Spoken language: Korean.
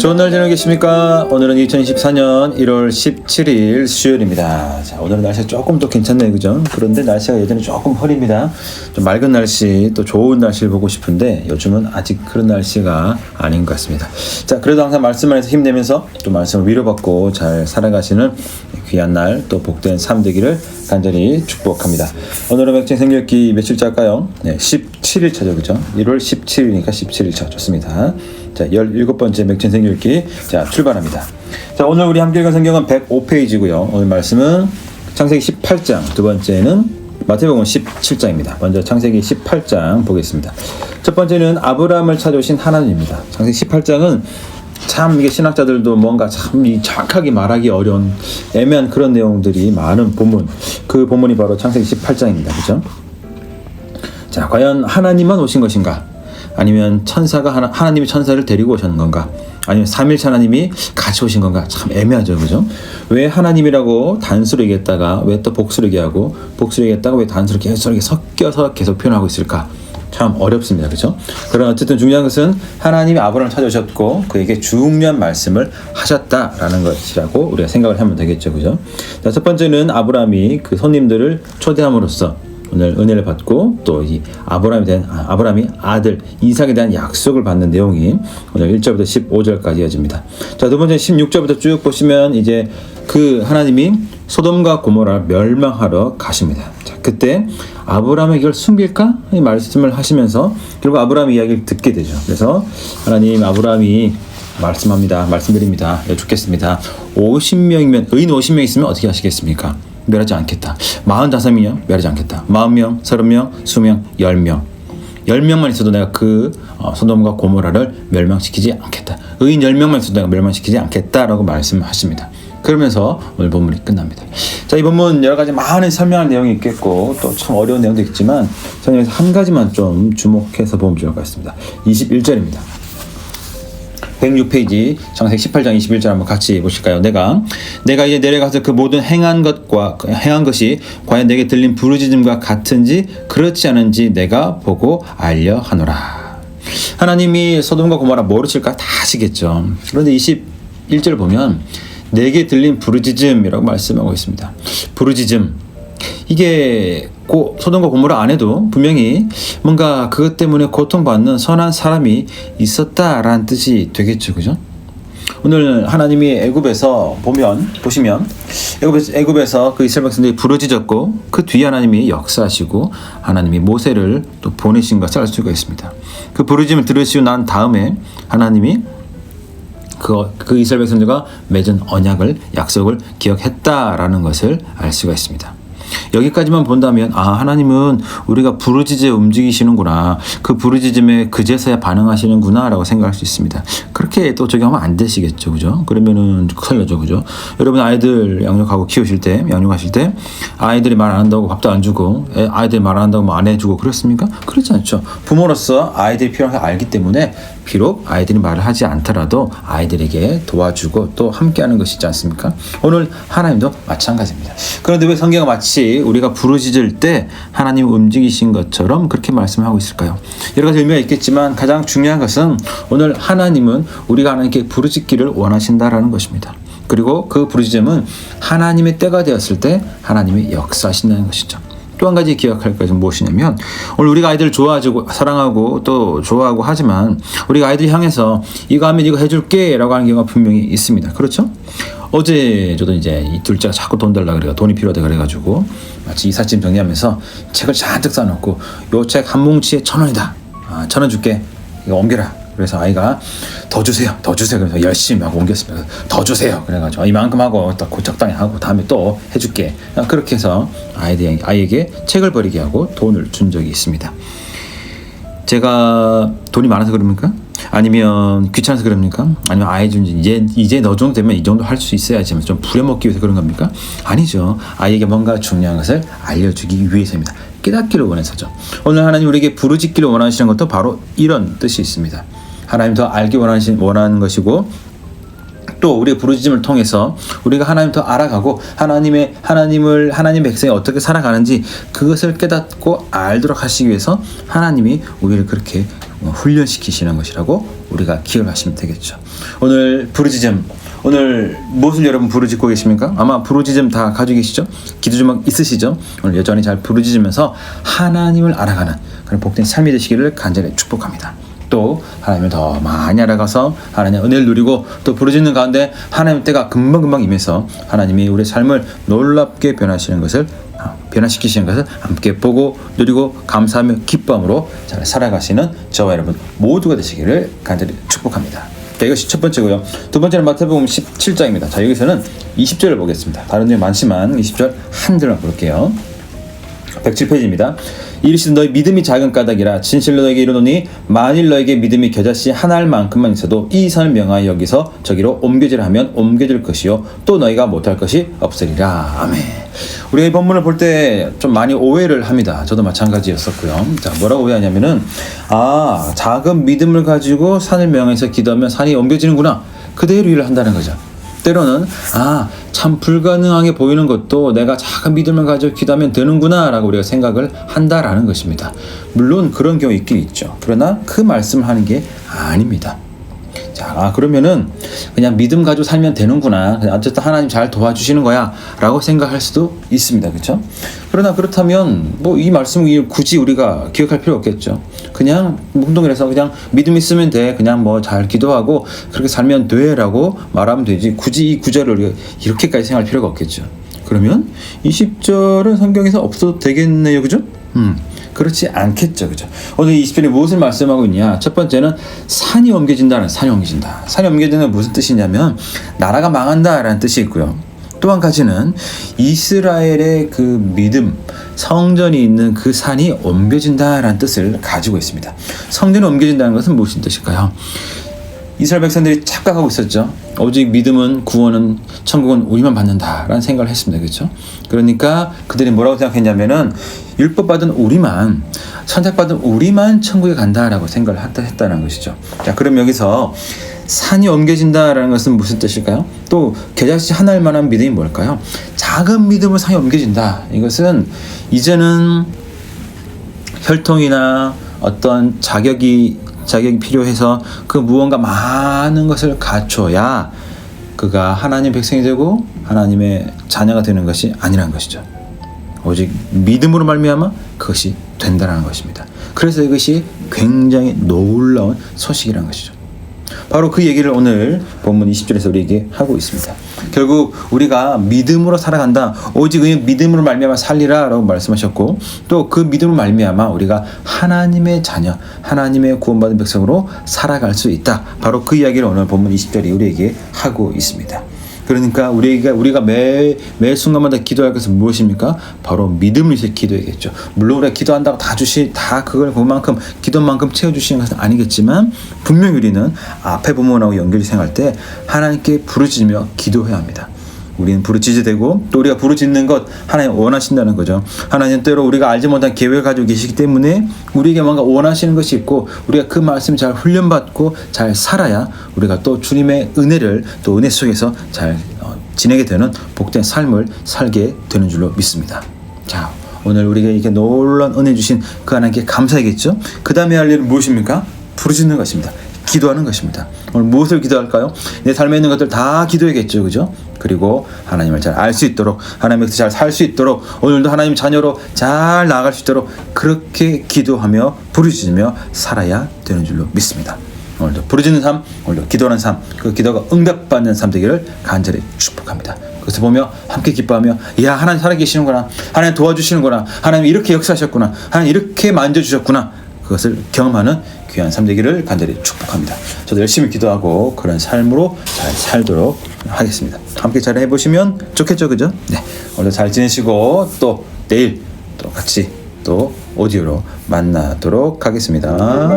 좋은 날 지내겠습니까? 오늘은 2024년 1월 17일 수요일입니다. 자, 오늘은 날씨가 조금 더 괜찮네요, 그죠? 그런데 날씨가 예전에 조금 흐립니다. 좀 맑은 날씨, 또 좋은 날씨를 보고 싶은데 요즘은 아직 그런 날씨가 아닌 것 같습니다. 자, 그래도 항상 말씀 안에서 힘내면서 또 말씀을 위로받고 잘 살아가시는 귀한 날, 또 복된 삶 되기를 간절히 축복합니다. 오늘은 맥주 생일기 며칠차일까요? 네, 17일차죠, 그죠? 1월 17일이니까 17일차 좋습니다. 자, 17번째 맥주 생일기 자 출발합니다. 자, 오늘 우리 함께 읽은 성경은 105페이지고요. 오늘 말씀은 창세기 18장, 두 번째는 마태복음 17장입니다. 먼저 창세기 18장 보겠습니다. 첫 번째는 아브라함을 찾아오신 하나님입니다. 창세기 18장은 참 이게 신학자들도 뭔가 참 정확하게 말하기 어려운 애매한 그런 내용들이 많은 본문, 그 본문이 바로 창세기 18장입니다. 그죠? 자, 과연 하나님만 오신 것인가? 아니면 천사가 하나님이 천사를 데리고 오신 건가? 아니면 삼일체 하나님이 같이 오신 건가? 참 애매하죠, 그죠? 왜 하나님이라고 단수로 얘기했다가 왜 또 복수로 얘기하고 복수로 얘기했다가 왜 단수로 계속 이렇게 섞여서 계속 표현하고 있을까? 참 어렵습니다, 그죠? 그러나 어쨌든 중요한 것은 하나님이 아브라함을 찾아오셨고 그에게 중요한 말씀을 하셨다라는 것이라고 우리가 생각을 하면 되겠죠, 그죠? 자, 첫 번째는 아브라함이 그 손님들을 초대함으로써 오늘 은혜를 받고 또 이 아브라함이 아들 이삭에 대한 약속을 받는 내용이 오늘 1절부터 15절까지 이어집니다. 자, 두 번째 16절부터 쭉 보시면 이제 그 하나님이 소돔과 고모라를 멸망하러 가십니다. 자, 그때 아브라함의 이걸 숨길까? 이 말씀을 하시면서 결국 아브라함의 이야기를 듣게 되죠. 그래서 하나님 아브라함이 말씀드립니다. 죽겠습니다. 50명이면 의인 50명 있으면 어떻게 하시겠습니까? 멸하지 않겠다. 45명이요? 멸하지 않겠다. 40명, 30명, 20명, 10명. 10명만 있어도 내가 그 소돔과 고모라를 멸망시키지 않겠다. 의인 10명만 있어도 내가 멸망시키지 않겠다라고 말씀하십니다. 그러면서 오늘 본문이 끝납니다. 자, 이 본문 여러 가지 많은 설명할 내용이 있겠고 또 참 어려운 내용도 있지만 저는 여기서 한 가지만 좀 주목해서 보면 좋을 것 같습니다. 21절입니다. 106페이지 창세기 18장 21절 한번 같이 보실까요? 내가 이제 내려가서 그 모든 행한 것이 과연 내게 들린 부르짖음과 같은지 그렇지 않은지 내가 보고 알려 하노라. 하나님이 소돔과 고모라 모르실까? 다 아시겠죠. 그런데 21절 보면 내게 들린 부르짖음이라고 말씀하고 있습니다. 부르짖음, 이게 소돔과 고모라 안에도 분명히 뭔가 그것 때문에 고통받는 선한 사람이 있었다라는 뜻이 되겠죠, 그죠? 오늘 하나님이 애굽에서 보시면 애굽에서 그 이스라엘 백성들이 부르짖었고 그 뒤에 하나님이 역사하시고 하나님이 모세를 또 보내신 것을 알 수가 있습니다. 그 부르짖음을 들으시고 난 다음에 하나님이 그 이스라엘 백성들과 맺은 언약을 약속을 기억했다라는 것을 알 수가 있습니다. 여기까지만 본다면 하나님은 우리가 부르짖에 움직이시는구나, 그 부르짖음에 그제서야 반응하시는구나 라고 생각할 수 있습니다. 그렇게 또 적용하면 안 되시겠죠, 그죠? 그러면은 큰일 나죠, 그죠? 여러분 아이들 양육하실 때 아이들이 말 안 한다고 밥도 안 주고 아이들이 말 안 한다고 안 해주고 그렇습니까? 그렇지 않죠. 부모로서 아이들이 필요한 걸 알기 때문에 비록 아이들이 말을 하지 않더라도 아이들에게 도와주고 또 함께하는 것이지 않습니까? 오늘 하나님도 마찬가지입니다. 그런데 왜 성경은 마치 우리가 부르짖을 때 하나님 움직이신 것처럼 그렇게 말씀하고 있을까요? 여러 가지 의미가 있겠지만 가장 중요한 것은 오늘 하나님은 우리가 하나님께 부르짖기를 원하신다라는 것입니다. 그리고 그 부르짖음은 하나님의 때가 되었을 때 하나님이 역사하신다는 것이죠. 또 한 가지 기억할 것은 무엇이냐면 오늘 우리가 아이들을 좋아하고 사랑하고 또 좋아하고 하지만 우리가 아이들 향해서 이거 하면 이거 해줄게 라고 하는 경우가 분명히 있습니다. 그렇죠? 어제 저도 이제 이 둘째가 자꾸 돈 달라 그래가 돈이 필요하다 그래가지고 마치 이삿짐 정리하면서 책을 잔뜩 싸놓고 요 책 한 뭉치에 1,000원이다. 1,000원 줄게. 이거 옮겨라. 그래서 아이가 더 주세요. 그래서 열심히 하고 옮겼습니다. 더 주세요. 그래가지고 이만큼 하고 또 적당히 하고 다음에 또 해줄게. 그렇게 해서 아이에게 책을 버리게 하고 돈을 준 적이 있습니다. 제가 돈이 많아서 그럽니까? 아니면 귀찮아서 그럽니까? 아니면 아이 이제 너 정도 되면 이 정도 할 수 있어야지 좀 부려먹기 위해서 그런 겁니까? 아니죠. 아이에게 뭔가 중요한 것을 알려주기 위해서입니다. 깨닫기를 원해서죠. 오늘 하나님 우리에게 부르짖기를 원하시는 것도 바로 이런 뜻이 있습니다. 하나님 더 알기 원하는 것이고 또 우리의 부르짖음을 통해서 우리가 하나님 더 알아가고 하나님 백성이 어떻게 살아가는지 그것을 깨닫고 알도록 하시기 위해서 하나님이 우리를 그렇게 훈련시키시는 것이라고 우리가 기억하시면 되겠죠. 오늘 부르짖음, 오늘 무엇을 여러분 부르짖고 계십니까? 아마 부르짖음 다 가지고 계시죠? 기도 제목 있으시죠? 오늘 여전히 잘 부르짖으면서 하나님을 알아가는 그런 복된 삶이 되시기를 간절히 축복합니다. 또 하나님을 더 많이 알아가서 하나님의 은혜를 누리고 또 부르짖는 가운데 하나님의 때가 금방금방 임해서 하나님이 우리의 삶을 놀랍게 변화시키시는 것을 함께 보고 누리고 감사하며 기쁨으로 잘 살아가시는 저와 여러분 모두가 되시기를 간절히 축복합니다. 자, 이것이 첫 번째고요. 두 번째는 마태복음 17장입니다. 자, 여기서는 20절을 보겠습니다. 다른 내용 많지만 20절 한 절만 볼게요. 107페이지입니다. 이르시되 너희 믿음이 작은 까닭이라 진실로 너에게 이르노니 만일 너에게 믿음이 겨자씨 한 알만큼만 있어도 이 산을 명하여 여기서 저기로 옮겨지라 하면 옮겨질 것이요 또 너희가 못할 것이 없으리라. 아멘. 우리가 이 본문을 볼 때 좀 많이 오해를 합니다. 저도 마찬가지였었고요. 자, 뭐라고 오해하냐면은 작은 믿음을 가지고 산을 명해서 기도하면 산이 옮겨지는구나, 그대로 일을 한다는 거죠. 때로는 참 불가능하게 보이는 것도 내가 작은 믿음을 가지고 기도하면 되는구나 라고 우리가 생각을 한다라는 것입니다. 물론 그런 경우 있긴 있죠. 그러나 그 말씀을 하는 게 아닙니다. 자, 그러면은 그냥 믿음 가지고 살면 되는구나, 어쨌든 하나님 잘 도와주시는 거야 라고 생각할 수도 있습니다. 그렇죠? 그러나 그렇다면 이 말씀을 굳이 우리가 기억할 필요 없겠죠. 그냥 운동이라서 그냥 믿음 있으면 돼, 그냥 잘 기도하고 그렇게 살면 돼 라고 말하면 되지, 굳이 이 구절을 우리가 이렇게까지 생각할 필요가 없겠죠. 그러면 20절은 성경에서 없어도 되겠네요. 그죠? 그렇지 않겠죠. 그죠? 오늘 20절에 무엇을 말씀하고 있냐? 첫 번째는 산이 옮겨진다. 산이 옮겨지는 무슨 뜻이냐면 나라가 망한다라는 뜻이 있고요. 또 한 가지는 이스라엘의 그 믿음, 성전이 있는 그 산이 옮겨진다라는 뜻을 가지고 있습니다. 성전이 옮겨진다는 것은 무슨 뜻일까요? 이스라엘 백성들이 착각하고 있었죠. 오직 믿음은, 구원은, 천국은 우리만 받는다라는 생각을 했습니다. 그렇죠? 그러니까 그들이 뭐라고 생각했냐면은 율법 받은 우리만, 선택받은 우리만 천국에 간다라고 생각을 했다는 것이죠. 자, 그럼 여기서 산이 옮겨진다라는 것은 무슨 뜻일까요? 또 겨자씨 한 알만한 믿음이 뭘까요? 작은 믿음으로 산이 옮겨진다. 이것은 이제는 혈통이나 어떤 자격이 필요해서 그 무언가 많은 것을 갖춰야 그가 하나님 백성이 되고 하나님의 자녀가 되는 것이 아니라는 것이죠. 오직 믿음으로 말미암아 그것이 된다는 것입니다. 그래서 이것이 굉장히 놀라운 소식이라는 것이죠. 바로 그 얘기를 오늘 본문 20절에서 우리에게 하고 있습니다. 결국 우리가 믿음으로 살아간다, 오직 믿음으로 말미암아 살리라 라고 말씀하셨고, 또 그 믿음으로 말미암아 우리가 하나님의 자녀, 하나님의 구원받은 백성으로 살아갈 수 있다. 바로 그 이야기를 오늘 본문 20절이 우리에게 하고 있습니다. 그러니까 우리가 매 순간마다 기도할 것은 무엇입니까? 바로 믿음을 위해서 기도해야겠죠. 물론 우리가 기도한다고 다 그걸 그만큼 기도만큼 채워주시는 것은 아니겠지만, 분명히 우리는 앞에 본문하고 연결이 생각할 때 하나님께 부르짖으며 기도해야 합니다. 우리는 부르짖어야 되고, 또 우리가 부르짖는 것 하나님 원하신다는 거죠. 하나님 때로 우리가 알지 못한 계획을 가지고 계시기 때문에 우리에게 뭔가 원하시는 것이 있고, 우리가 그 말씀 잘 훈련받고 잘 살아야 우리가 또 주님의 은혜를, 또 은혜 속에서 잘 지내게 되는 복된 삶을 살게 되는 줄로 믿습니다. 자, 오늘 우리에게 이렇게 놀라운 은혜 주신 그 하나님께 감사하겠죠. 그 다음에 할 일은 무엇입니까? 부르짖는 것입니다. 기도하는 것입니다. 오늘 무엇을 기도할까요? 내 삶에 있는 것들 다 기도해야겠죠. 그죠? 그리고 하나님을 잘 알 수 있도록, 하나님께서 잘 살 수 있도록, 오늘도 하나님 자녀로 잘 나아갈 수 있도록 그렇게 기도하며 부르짖으며 살아야 되는 줄로 믿습니다. 오늘도 부르짖는 삶, 오늘도 기도하는 삶, 그 기도가 응답받는 삶 되기를 간절히 축복합니다. 그것을 보며 함께 기뻐하며, 야, 하나님 살아계시는구나, 하나님 도와주시는구나, 하나님 이렇게 역사하셨구나, 하나님 이렇게 만져주셨구나, 그것을 경험하는 귀한 삶 되기를 간절히 축복합니다. 저도 열심히 기도하고 그런 삶으로 잘 살도록 하겠습니다. 함께 잘 해보시면 좋겠죠, 그죠? 네, 오늘 잘 지내시고 또 내일 또 같이 또 오디오로 만나도록 하겠습니다.